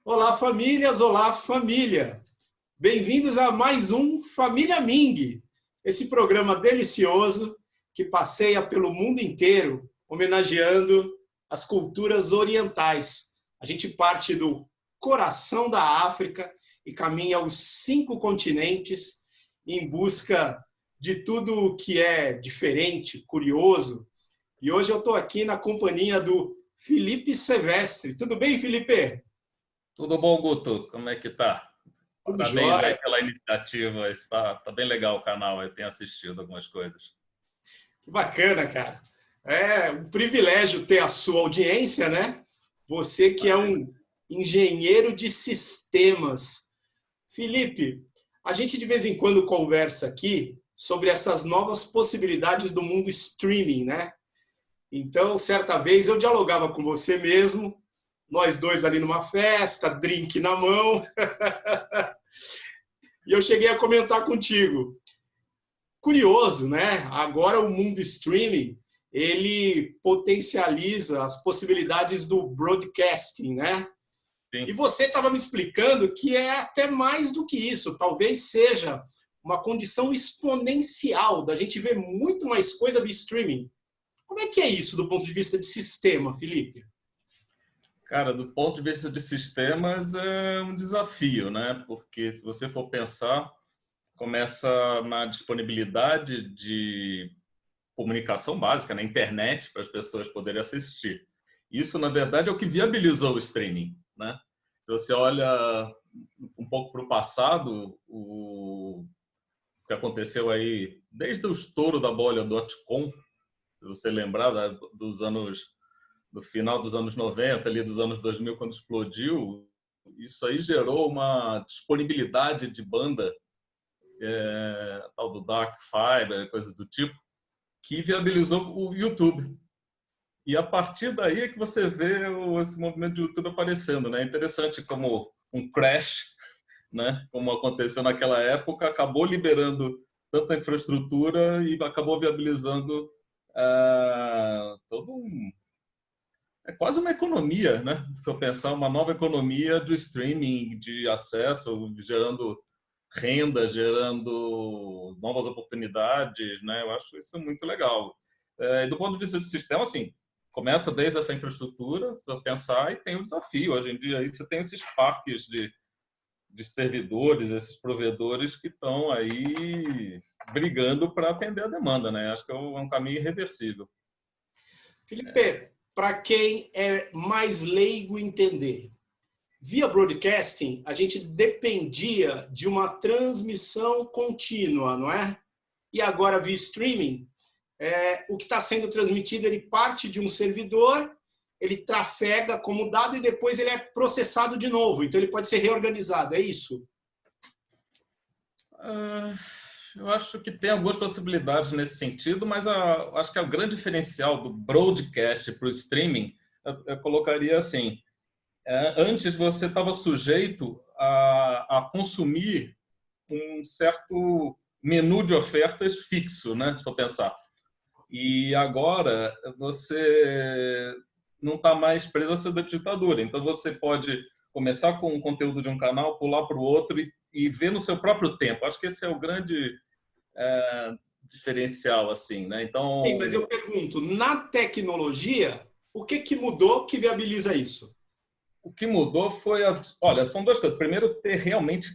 Olá, famílias! Olá, família! Bem-vindos a mais um Família Ming, esse programa delicioso que passeia pelo mundo inteiro, homenageando as culturas orientais. A gente parte do coração da África e caminha os 5 continentes em busca de tudo o que é diferente, curioso. E hoje eu estou aqui na companhia do Felipe Silvestre. Tudo bem, Felipe? Tudo bom, Guto? Como é que tá? Tudo Parabéns aí jóia. pela iniciativa. Tá bem legal o canal, eu tenho assistido algumas coisas. Que bacana, cara. É um privilégio ter a sua audiência, né? Você que é um engenheiro de sistemas. Felipe, a gente de vez em quando conversa aqui sobre essas novas possibilidades do mundo streaming, né? Então, certa vez eu dialogava com você mesmo, nós dois ali numa festa, drink na mão, e eu cheguei a comentar contigo. Curioso, né? Agora o mundo streaming, ele potencializa as possibilidades do broadcasting, né? Sim. E você estava me explicando que é até mais do que isso, talvez seja uma condição exponencial da gente ver muito mais coisa via streaming. Como é que é isso do ponto de vista de sistema, Felipe? Cara, do ponto de vista de sistemas é um desafio, né? Porque se você for pensar, começa na disponibilidade de comunicação básica, na internet, para as pessoas poderem assistir. Isso, na verdade, é o que viabilizou o streaming, né? Se você olha um pouco para o passado, o que aconteceu aí, desde o estouro da bolha .com, se você lembrar dos anos, do final dos anos 90, ali dos anos 2000, quando explodiu, isso aí gerou uma disponibilidade de banda, tal do Dark Fiber, coisas do tipo, que viabilizou o YouTube. E a partir daí é que você vê esse movimento de YouTube aparecendo, né? É interessante como um crash, né? Como aconteceu naquela época, acabou liberando tanta infraestrutura e acabou viabilizando todo um... É quase uma economia, né? Se eu pensar, uma nova economia do streaming, de acesso, gerando renda, gerando novas oportunidades, né? Eu acho isso muito legal. E do ponto de vista do sistema, assim, começa desde essa infraestrutura, se eu pensar, e tem o desafio. Hoje em dia, aí você tem esses parques de servidores, esses provedores que estão aí brigando para atender a demanda, né? Acho que é um caminho irreversível. Felipe, para quem é mais leigo entender, via broadcasting, a gente dependia de uma transmissão contínua, não é? E agora, via streaming, o que está sendo transmitido, ele parte de um servidor, ele trafega como dado e depois ele é processado de novo. Então, ele pode ser reorganizado, é isso? Eu acho que tem algumas possibilidades nesse sentido, mas acho que o grande diferencial do broadcast para o streaming, eu colocaria assim, antes você estava sujeito a consumir um certo menu de ofertas fixo, né? Se for pensar. E agora você não está mais preso a essa ditadura. Então você pode começar com um conteúdo de um canal, pular para o outro e ver no seu próprio tempo. Acho que esse é o grande diferencial, assim, né? Sim, mas Então, eu pergunto, na tecnologia, o que mudou que viabiliza isso? o que mudou foi, olha, são duas coisas. Primeiro, ter realmente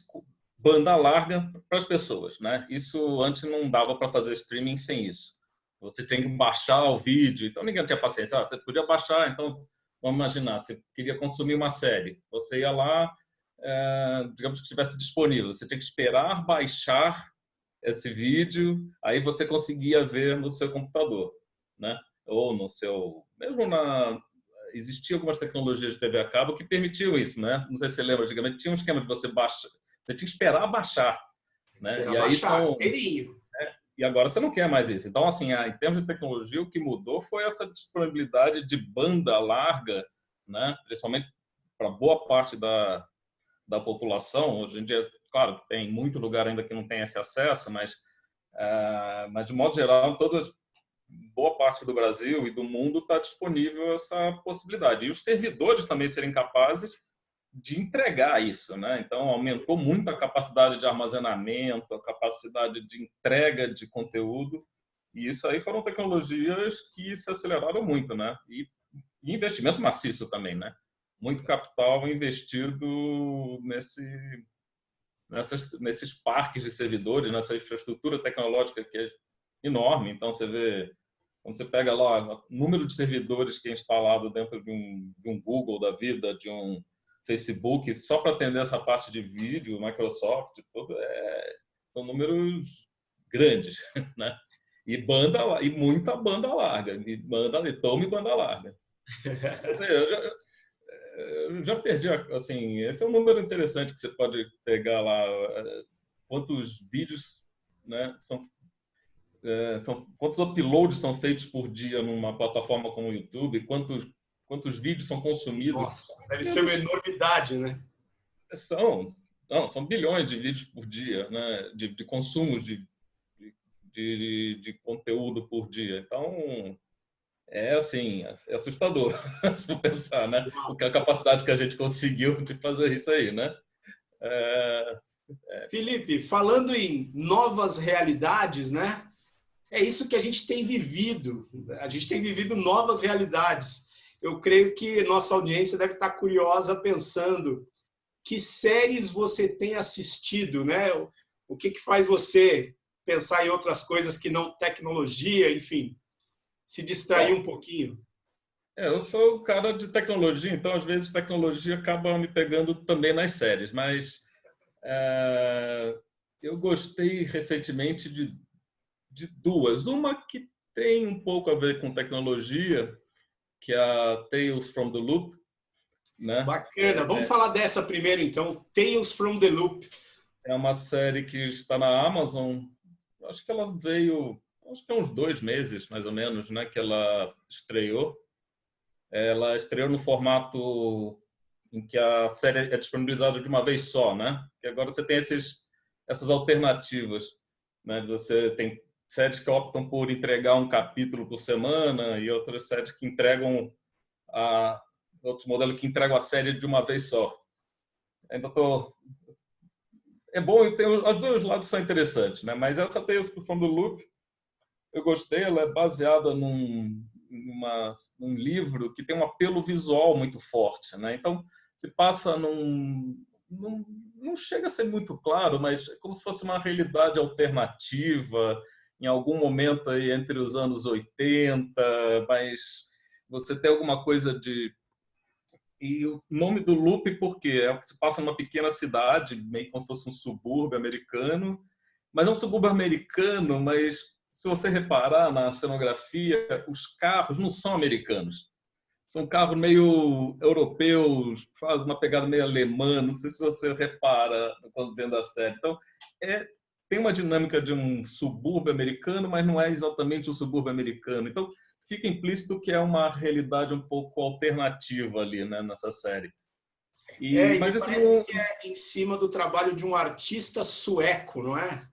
banda larga para as pessoas, né? Isso antes não dava para fazer streaming sem isso. Você tem que baixar o vídeo, então ninguém tinha paciência. Você podia baixar, então vamos imaginar, você queria consumir uma série, você ia lá, digamos que estivesse disponível, você tinha que esperar baixar esse vídeo, aí você conseguia ver no seu computador, né? Ou no seu, mesmo na existiam algumas tecnologias de TV a cabo que permitiam isso, né? Não sei se você lembra, antigamente tinha um esquema de você baixar, você tinha que esperar baixar, né? Esperar E aí baixar, são, inteirinho. e agora você não quer mais isso. Então, assim, em termos de tecnologia, o que mudou foi essa disponibilidade de banda larga, né? Principalmente para boa parte da população. Hoje em dia, claro, tem muito lugar ainda que não tem esse acesso, mas de modo geral, boa parte do Brasil e do mundo está disponível essa possibilidade. E os servidores também serem capazes de entregar isso, né? Então, aumentou muito a capacidade de armazenamento, a capacidade de entrega de conteúdo, e isso aí foram tecnologias que se aceleraram muito, né? E investimento maciço também, né? Muito capital investido nesses parques de servidores, nessa infraestrutura tecnológica que é enorme. Então, você vê, quando você pega lá o número de servidores que é instalado dentro de um Google da vida, de um Facebook, só para atender essa parte de vídeo, Microsoft, tudo, são números grandes, né? E muita banda larga, e tome banda larga. Quer dizer, eu já perdi, assim, esse é um número interessante que você pode pegar lá, quantos vídeos, né, quantos uploads são feitos por dia numa plataforma como o YouTube, quantos vídeos são consumidos. Nossa, deve ser uma enormidade, né? São bilhões de vídeos por dia, né, de consumos de conteúdo por dia. Então, assim, é assustador, se for pensar, né? Porque a capacidade que a gente conseguiu de fazer isso aí, né? Felipe, falando em novas realidades, né? É isso que a gente tem vivido. A gente tem vivido novas realidades. Eu creio que nossa audiência deve estar curiosa pensando que séries você tem assistido, né? O que faz você pensar em outras coisas que não tecnologia, enfim, se distrair um pouquinho. Eu sou o cara de tecnologia, então às vezes tecnologia acaba me pegando também nas séries, mas eu gostei recentemente de duas. Uma que tem um pouco a ver com tecnologia, que é a Tales from the Loop, né? Bacana. Vamos falar dessa primeiro, então. Tales from the Loop. É uma série que está na Amazon. Acho que ela veio, acho que há uns 2 meses, mais ou menos, né, que ela estreou. Ela estreou no formato em que a série é disponibilizada de uma vez só, né? Que agora você tem essas alternativas, né? Você tem séries que optam por entregar um capítulo por semana e outras séries que entregam outros modelos que entregam a série de uma vez só. Ainda é bom e os dois lados são interessantes, né? Mas essa Tales from the Loop eu gostei, ela é baseada num livro que tem um apelo visual muito forte, né? Então, se passa não chega a ser muito claro, mas é como se fosse uma realidade alternativa, em algum momento aí entre os anos 80, mas você tem alguma coisa de... E o nome do loop, por quê? É o que se passa numa pequena cidade, meio como se fosse um subúrbio americano, mas é um subúrbio americano, mas se você reparar na cenografia, os carros não são americanos. São carros meio europeus, faz uma pegada meio alemã, não sei se você repara quando vendo a série. Então, tem uma dinâmica de um subúrbio americano, mas não é exatamente um subúrbio americano. Então, fica implícito que é uma realidade um pouco alternativa ali, né, nessa série. Mas isso parece que é em cima do trabalho de um artista sueco, não é?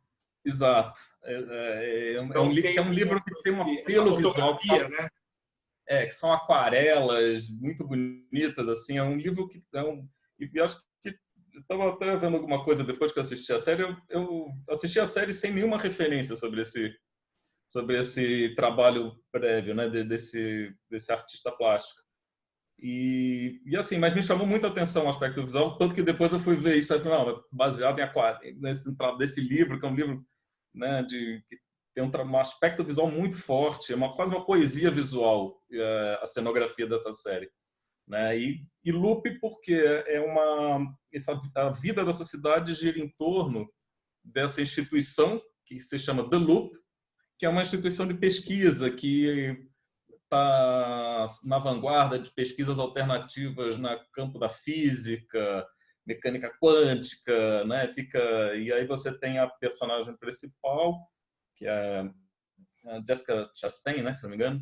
Exato. É um livro que tem um apelo visual, né? Que são aquarelas muito bonitas, assim. É um livro que e eu acho que eu estava até vendo alguma coisa depois que eu assisti a série. Eu assisti a série sem nenhuma referência sobre esse trabalho prévio, né, desse artista plástico. E assim, mas me chamou muita atenção o aspecto visual, tanto que depois eu fui ver isso e falei, não, baseado em aquarela, desse livro, que é um livro, né, que tem um aspecto visual muito forte, é quase uma poesia visual, a cenografia dessa série, né? E Loop porque a vida dessa cidade gira em torno dessa instituição que se chama The Loop, que é uma instituição de pesquisa que está na vanguarda de pesquisas alternativas no campo da física, mecânica quântica, né? E aí você tem a personagem principal, que é a Jessica Chastain, né, se não me engano,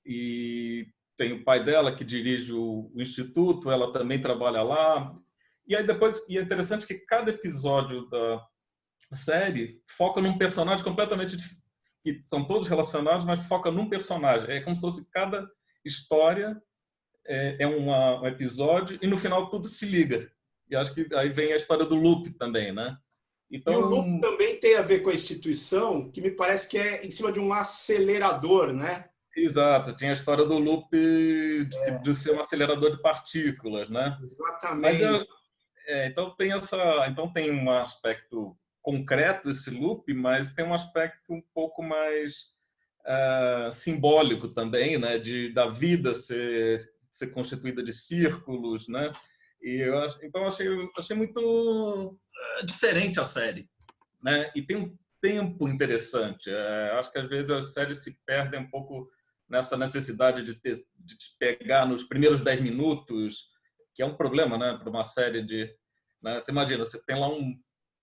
e tem o pai dela que dirige o instituto, ela também trabalha lá. E aí depois, e é interessante que cada episódio da série foca num personagem completamente diferente, que são todos relacionados, mas foca num personagem. É como se fosse cada história é um episódio e no final tudo se liga. E acho que aí vem a história do loop também, né? E o loop Então, também tem a ver com a instituição, que me parece que é em cima de um acelerador, né? exato, tinha a história do loop de ser um acelerador de partículas, né? Mas Exatamente. então então tem um aspecto concreto esse loop, mas tem um aspecto um pouco mais simbólico também, né? Da vida ser constituída de círculos, né? Então achei muito diferente a série, né? E tem um tempo interessante. Acho que às vezes as séries se perdem um pouco nessa necessidade de te pegar nos primeiros 10 minutos, que é um problema, né? Para uma série né? Você imagina, você tem lá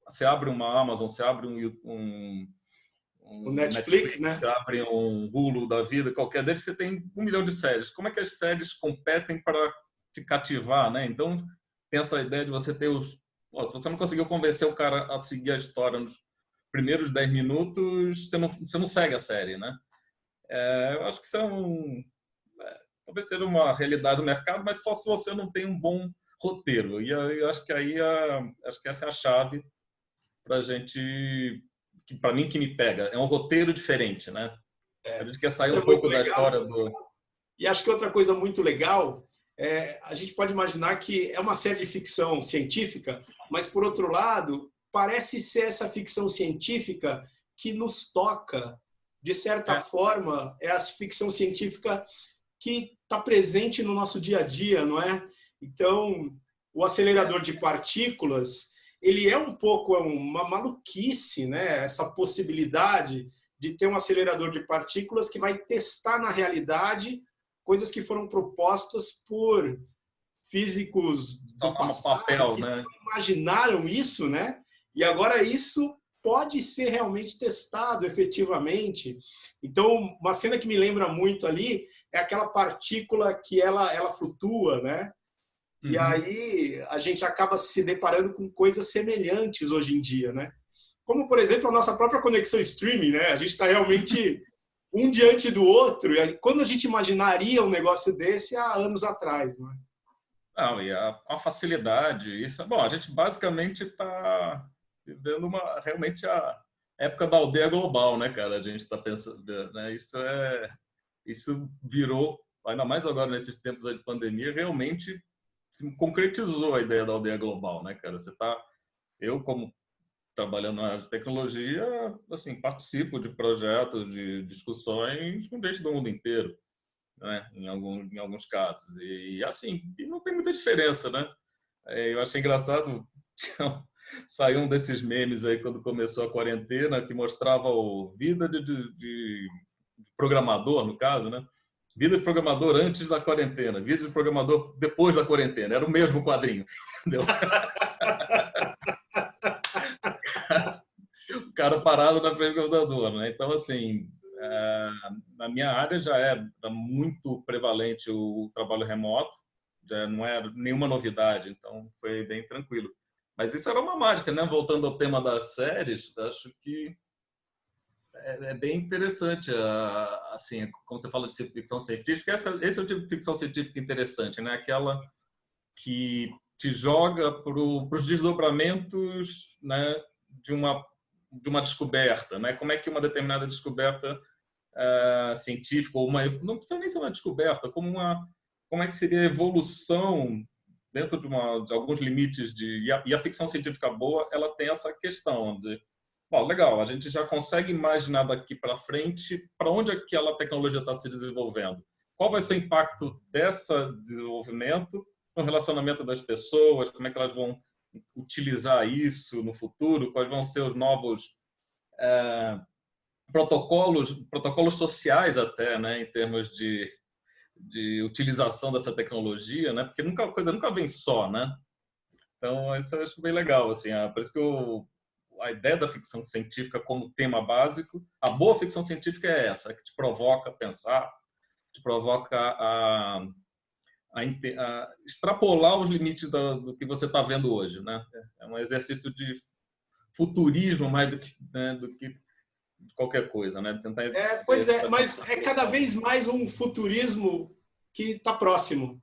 você abre uma Amazon, você abre O um Netflix, Netflix, né? você abre um Hulu da vida, qualquer deles, você tem 1 milhão de séries. Como é que as séries competem para te cativar, né? Então, tem essa ideia de você ter os... Se você não conseguiu convencer o cara a seguir a história nos primeiros 10 minutos, você não segue a série, né? Eu acho que isso talvez seja uma realidade do mercado, mas só se você não tem um bom roteiro. E eu acho que acho que essa é a chave para a gente, para mim, que me pega. É um roteiro diferente, né? A gente quer sair Isso é um muito pouco da legal. história do... E acho que outra coisa muito legal a gente pode imaginar que é uma série de ficção científica, mas, por outro lado, parece ser essa ficção científica que nos toca. De certa É, forma, é a ficção científica que está presente no nosso dia a dia, não é? Então, o acelerador de partículas, ele é um pouco uma maluquice, né? Essa possibilidade de ter um acelerador de partículas que vai testar na realidade coisas que foram propostas por físicos do tocar um passado, papel, que né? imaginaram isso, né? E agora isso pode ser realmente testado efetivamente. Então, uma cena que me lembra muito ali é aquela partícula que ela flutua, né? E Uhum. aí a gente acaba se deparando com coisas semelhantes hoje em dia, né? Como, por exemplo, a nossa própria conexão streaming, né? A gente está realmente um diante do outro. E quando a gente imaginaria um negócio desse há anos atrás, né? Não, e com a facilidade, isso. Bom, a gente basicamente está vivendo realmente a época da aldeia global, né, cara? A gente está pensando, né? Isso virou, ainda mais agora nesses tempos aí de pandemia, realmente se concretizou a ideia da aldeia global, né, cara? Eu como trabalhando na área de tecnologia, assim, participo de projetos, de discussões com gente do mundo inteiro, né? Em alguns casos. E assim, e não tem muita diferença, né? Eu achei engraçado, saiu um desses memes aí quando começou a quarentena, que mostrava o vida de programador, no caso, né? Vida de programador antes da quarentena, vida de programador depois da quarentena. Era o mesmo quadrinho, entendeu? O cara parado na frente do computador, né? Então, assim, na minha área já é muito prevalente o trabalho remoto, já não é nenhuma novidade, então foi bem tranquilo. Mas isso era uma mágica, né? Voltando ao tema das séries, acho que é bem interessante, assim, como você fala de ficção científica, esse é o tipo de ficção científica interessante, né? Aquela que te joga para os desdobramentos, né, de uma descoberta, né? Como é que uma determinada descoberta científica ou não precisa nem ser uma descoberta, como é que seria a evolução dentro de alguns limites e a ficção científica boa, ela tem essa questão de, bom, legal, a gente já consegue imaginar daqui para frente para onde aquela tecnologia está se desenvolvendo. Qual vai ser o impacto desse desenvolvimento no relacionamento das pessoas, como é que elas vão utilizar isso no futuro, quais vão ser os novos protocolos sociais até, né, em termos de utilização dessa tecnologia, né, porque a coisa nunca vem só, né. Então isso eu acho bem legal, assim, por isso que a ideia da ficção científica como tema básico, a boa ficção científica é essa, que te provoca a pensar, te provoca a extrapolar os limites do que você está vendo hoje, né? É um exercício de futurismo mais do que qualquer coisa, né? Tentar Pois é, mas é cada vez mais um futurismo que está próximo.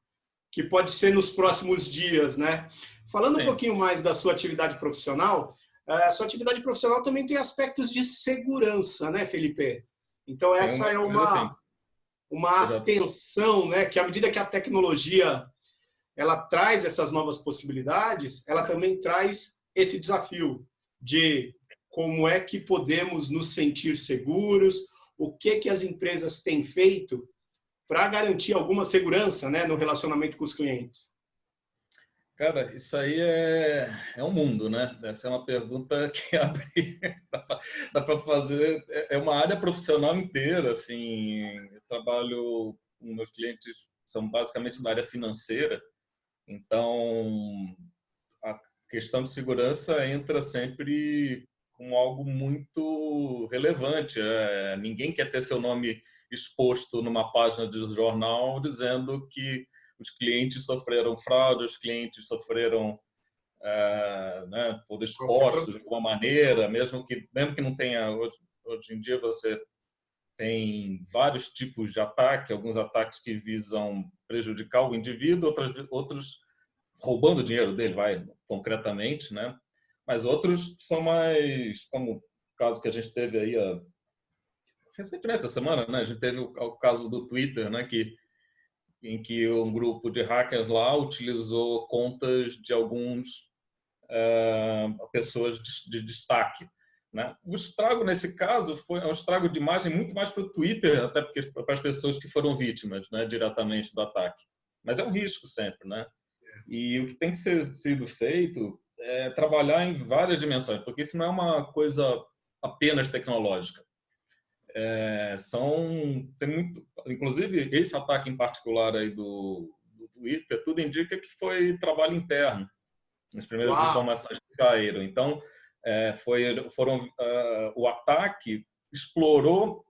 que pode ser nos próximos dias, né? Falando um Sim. pouquinho mais da sua atividade profissional, a sua atividade profissional também tem aspectos de segurança, né, Felipe? Então, Tem essa uma é coisa assim. uma Eu já atenção, né, que à medida que a tecnologia ela traz essas novas possibilidades, ela também traz esse desafio de como é que podemos nos sentir seguros, o que as empresas têm feito para garantir alguma segurança, né, no relacionamento com os clientes. Cara, isso aí é um mundo, né? Essa é uma pergunta que abre, dá para fazer, é uma área profissional inteira, assim, eu trabalho com meus clientes, são basicamente da área financeira, então a questão de segurança entra sempre como algo muito relevante, ninguém quer ter seu nome exposto numa página de jornal dizendo que os clientes sofreram fraude, os clientes sofreram, né, foram expostos de alguma maneira, mesmo que não tenha, hoje em dia você tem vários tipos de ataque, alguns ataques que visam prejudicar o indivíduo, outros roubando o dinheiro dele, concretamente, né? Mas outros são mais, como o caso que a gente teve aí recentemente essa semana, né? A gente teve o caso do Twitter, né? Em que um grupo de hackers lá utilizou contas de alguns pessoas de destaque, né? O estrago nesse caso foi um estrago de imagem muito mais para o Twitter, até porque para as pessoas que foram vítimas, né, diretamente do ataque. Mas é um risco sempre, né? E o que tem que ser sido feito é trabalhar em várias dimensões, porque isso não é uma coisa apenas tecnológica. Tem muito, inclusive esse ataque em particular aí do Twitter, tudo indica que foi trabalho interno, as primeiras Uau! informações que saíram. Então, o ataque explorou,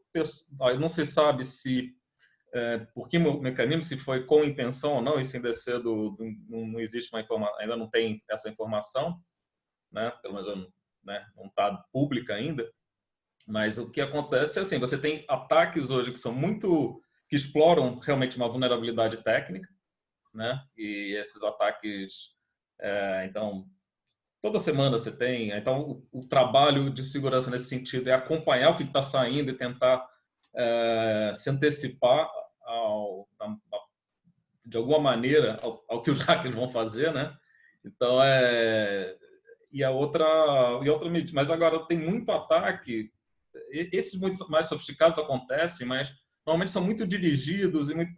não se sabe se por que mecanismo, se foi com intenção ou não, isso ainda é cedo, não existe uma informação, ainda não tem essa informação, né? Pelo menos, né, não está pública ainda. Mas o que acontece é assim, você tem ataques hoje que exploram realmente uma vulnerabilidade técnica, né? E esses ataques, então, toda semana você tem. Então, o trabalho de segurança nesse sentido é acompanhar o que está saindo e tentar se antecipar de alguma maneira ao que os hackers vão fazer, né? Então, e outra medida. Mas agora tem muito ataque. Esses muito mais sofisticados acontecem, mas normalmente são muito dirigidos e muito.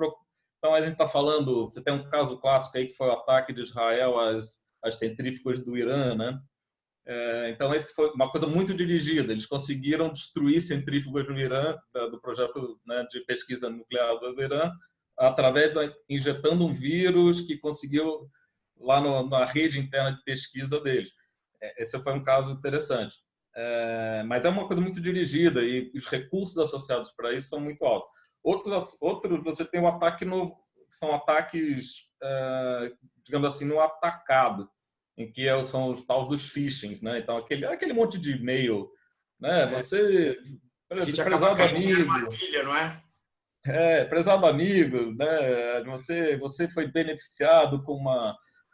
Então a gente está falando, você tem um caso clássico aí que foi o ataque de Israel às centrífugas do Irã, né? Então esse foi uma coisa muito dirigida. Eles conseguiram destruir centrífugas no Irã do projeto, né, de pesquisa nuclear do Irã através injetando um vírus que conseguiu lá na rede interna de pesquisa deles. Esse foi um caso interessante. Mas é uma coisa muito dirigida e os recursos associados para isso são muito altos. Outros você tem o ataque são ataques, digamos assim, no atacado, em que são os tais dos phishings, né? Então aquele monte de e-mail, né? Você, A gente acaba prezado caindo em amigo, armadilha, não é? prezado amigo, né? Você foi beneficiado com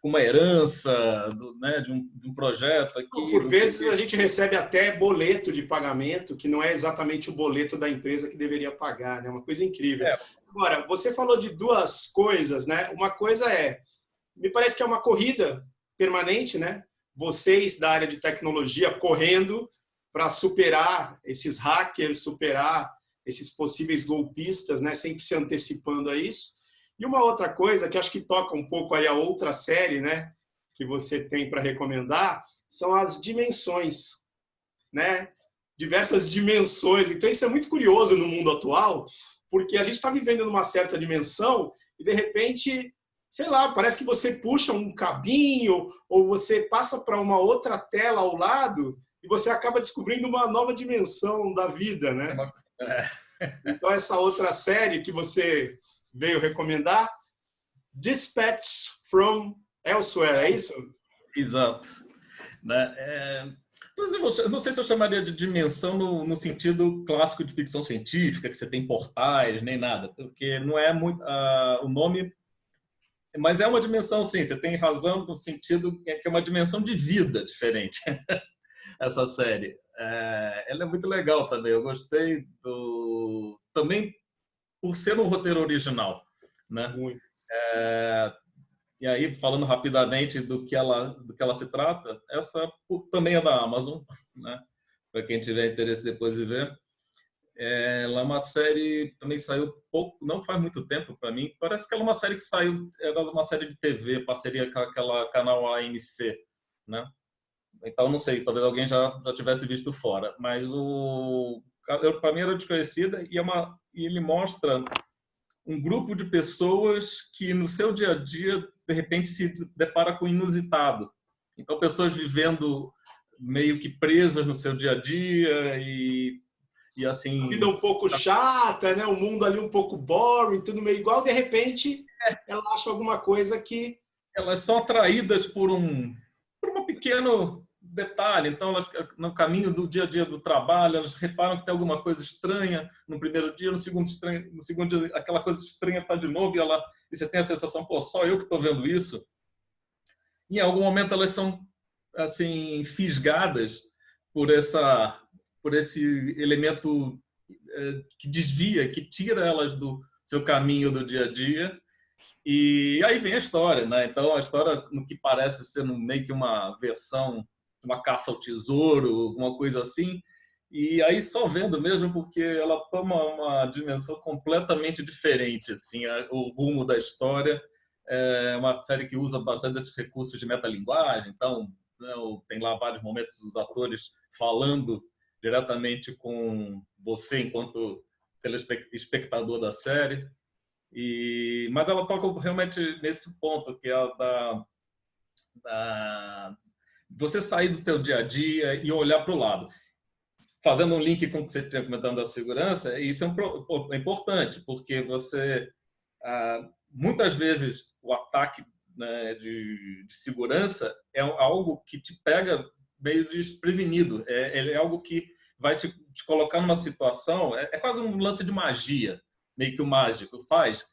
uma herança, né? De um projeto aqui, Por não sei o vezes quê. a gente recebe até boleto de pagamento, que não é exatamente o boleto da empresa que deveria pagar, né? Uma coisa incrível. É, Agora, você falou de duas coisas, né? Uma coisa me parece que é uma corrida permanente, né? Vocês da área de tecnologia correndo para superar esses hackers, superar esses possíveis golpistas, né? Sempre se antecipando a isso. E uma outra coisa que acho que toca um pouco aí a outra série, né? Que você tem para recomendar, são as dimensões, né? Diversas dimensões. Então isso é muito curioso no mundo atual, porque a gente está vivendo numa certa dimensão e de repente, sei lá, parece que você puxa um cabinho ou você passa para uma outra tela ao lado e você acaba descobrindo uma nova dimensão da vida, né? Então essa outra série que você veio recomendar, Dispatch from Elsewhere, é isso? Exato. Né? Não sei se eu chamaria de dimensão no sentido clássico de ficção científica, que você tem portais, nem nada, porque não é muito. O nome Mas é uma dimensão, sim, você tem razão no sentido que é uma dimensão de vida diferente, essa série. Ela é muito legal também, eu gostei também por ser um roteiro original, né? Muito. E aí, falando rapidamente do que ela se trata, essa também é da Amazon, né? Para quem tiver interesse depois de ver. Ela é uma série também saiu pouco, não faz muito tempo para mim. Parece que ela é uma série que saiu, era uma série de TV, parceria com aquela canal AMC, né? Então não sei, talvez alguém já tivesse visto fora, mas para mim era desconhecida e ele mostra um grupo de pessoas que no seu dia a dia de repente se depara com o inusitado. Então pessoas vivendo meio que presas no seu dia a dia e A vida assim, um pouco chata, né? O mundo ali um pouco boring, tudo meio igual. De repente, ela acha alguma coisa que... elas são atraídas por um pequeno detalhe. Então, elas, no caminho do dia a dia do trabalho, elas reparam que tem alguma coisa estranha no primeiro dia, no segundo dia aquela coisa estranha está de novo e você tem a sensação, pô, só eu que estou vendo isso. E em algum momento elas são assim fisgadas por esse elemento que desvia, que tira elas do seu caminho do dia a dia. E aí vem a história, né? Então a história, no que parece ser meio que uma versão, uma caça ao tesouro, uma coisa assim. E aí só vendo mesmo, porque ela toma uma dimensão completamente diferente, assim, o rumo da história. É uma série que usa bastante desses recursos de metalinguagem, então, né, tem lá vários momentos dos atores falando diretamente com você enquanto telespectador da série. Mas ela toca realmente nesse ponto, que é você sair do seu dia a dia e olhar para o lado. Fazendo um link com o que você tinha comentando da segurança, isso é importante, porque muitas vezes o ataque, né, de segurança é algo que te pega meio desprevenido, é algo que vai te colocar numa situação, é quase um lance de magia, meio que o mágico faz,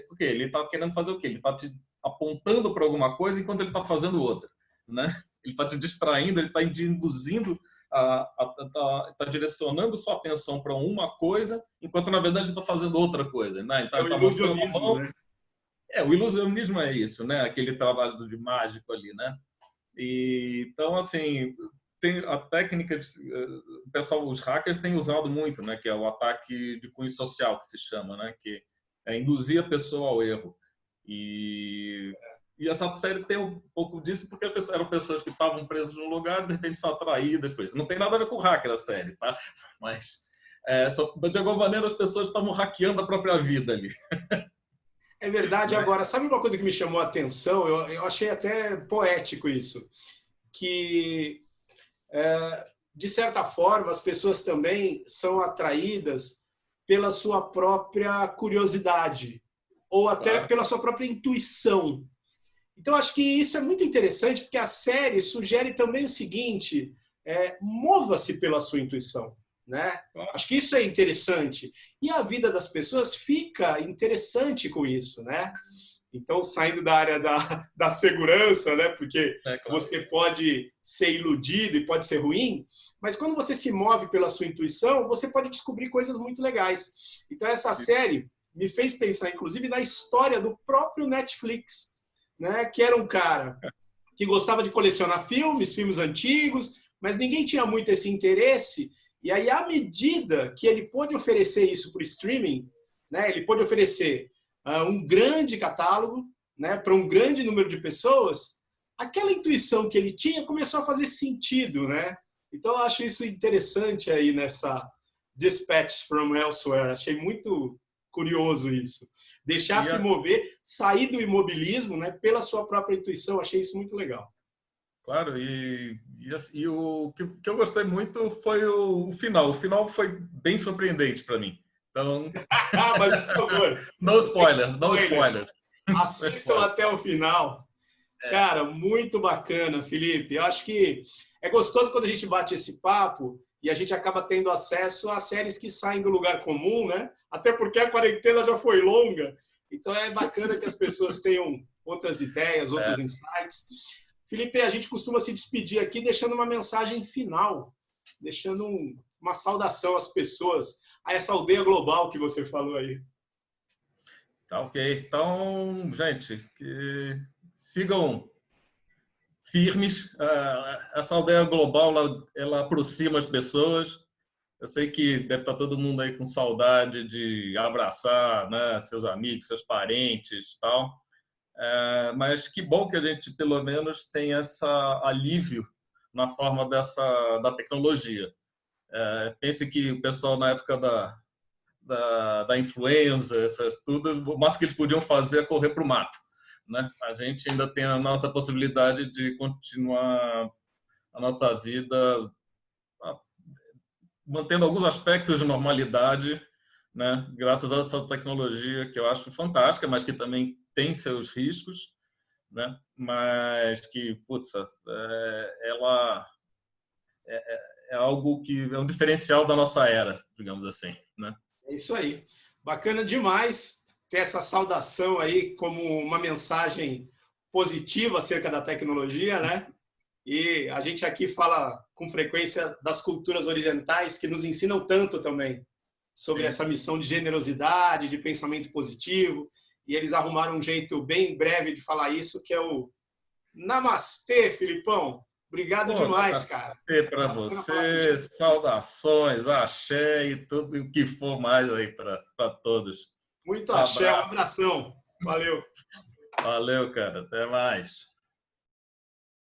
porque ele está querendo fazer o quê? Ele está te apontando para alguma coisa enquanto ele está fazendo outra, né? Ele está te distraindo, ele está te induzindo, está direcionando sua atenção para uma coisa, enquanto na verdade ele está fazendo outra coisa, né? Então É ele o está mostrando a ilusionismo, mão. né? O ilusionismo é isso, né? Aquele trabalho de mágico ali, né? Então, assim, tem a técnica, o pessoal, os hackers têm usado muito, né? Que é o ataque de cunho social, que se chama, né? Que é induzir a pessoa ao erro. E essa série tem um pouco disso, porque eram pessoas que estavam presas no lugar e de repente são atraídas por isso. Não tem nada a ver com hacker a série, tá? Mas, de alguma maneira, as pessoas estavam hackeando a própria vida ali. É verdade. Agora, sabe uma coisa que me chamou a atenção? Eu achei até poético isso. Que, de certa forma, as pessoas também são atraídas pela sua própria curiosidade ou até pela sua própria intuição. Então, acho que isso é muito interessante, porque a série sugere também o seguinte, mova-se pela sua intuição, né? Acho que isso é interessante. E a vida das pessoas fica interessante com isso, né? Então, saindo da área da segurança, né? Porque Claro. você pode ser iludido e pode ser ruim, mas quando você se move pela sua intuição, você pode descobrir coisas muito legais. Então, essa série me fez pensar, inclusive, na história do próprio Netflix, né? Que era um cara que gostava de colecionar filmes antigos, mas ninguém tinha muito esse interesse. E aí, à medida que ele pôde oferecer isso para o streaming, né? Ele pôde oferecer um grande catálogo, né? Para um grande número de pessoas, aquela intuição que ele tinha começou a fazer sentido, né? Então, eu acho isso interessante aí nessa Dispatch from Elsewhere. Achei muito curioso isso. Deixar se mover, sair do imobilismo, né, pela sua própria intuição. Achei isso muito legal. Claro, o que eu gostei muito foi o final. O final foi bem surpreendente para mim. Então, mas, por favor, no spoiler. Assistam até o final. Cara, muito bacana, Felipe. Eu acho que é gostoso quando a gente bate esse papo e a gente acaba tendo acesso a séries que saem do lugar comum, né? Até porque a quarentena já foi longa Então é bacana que as pessoas tenham outras ideias, outros insights. Felipe, a gente costuma se despedir aqui deixando uma mensagem final, deixando uma saudação às pessoas, a essa aldeia global que você falou aí. Tá ok. Então, gente, sigam firmes. Essa aldeia global, ela aproxima as pessoas. Eu sei que deve estar todo mundo aí com saudade de abraçar, né, seus amigos, seus parentes e tal. Mas que bom que a gente, pelo menos, tem esse alívio na forma da tecnologia. Pense que o pessoal, na época da influenza, tudo, o máximo que eles podiam fazer é correr para o mato, né? A gente ainda tem a nossa possibilidade de continuar a nossa vida mantendo alguns aspectos de normalidade, né? Graças a essa tecnologia que eu acho fantástica, mas que também tem seus riscos, né? Mas que, putz, ela é algo que é um diferencial da nossa era, digamos assim, né? É isso aí. Bacana demais ter essa saudação aí como uma mensagem positiva acerca da tecnologia, né? E a gente aqui fala com frequência das culturas orientais que nos ensinam tanto também sobre Sim. essa missão de generosidade, de pensamento positivo. E eles arrumaram um jeito bem breve de falar isso, que é o Namastê, Filipão. Obrigado demais, cara. Para você, saudações, axé e tudo o que for mais aí para todos. Muito Um axé, um abraço. abração. Valeu. Valeu, cara. Até mais.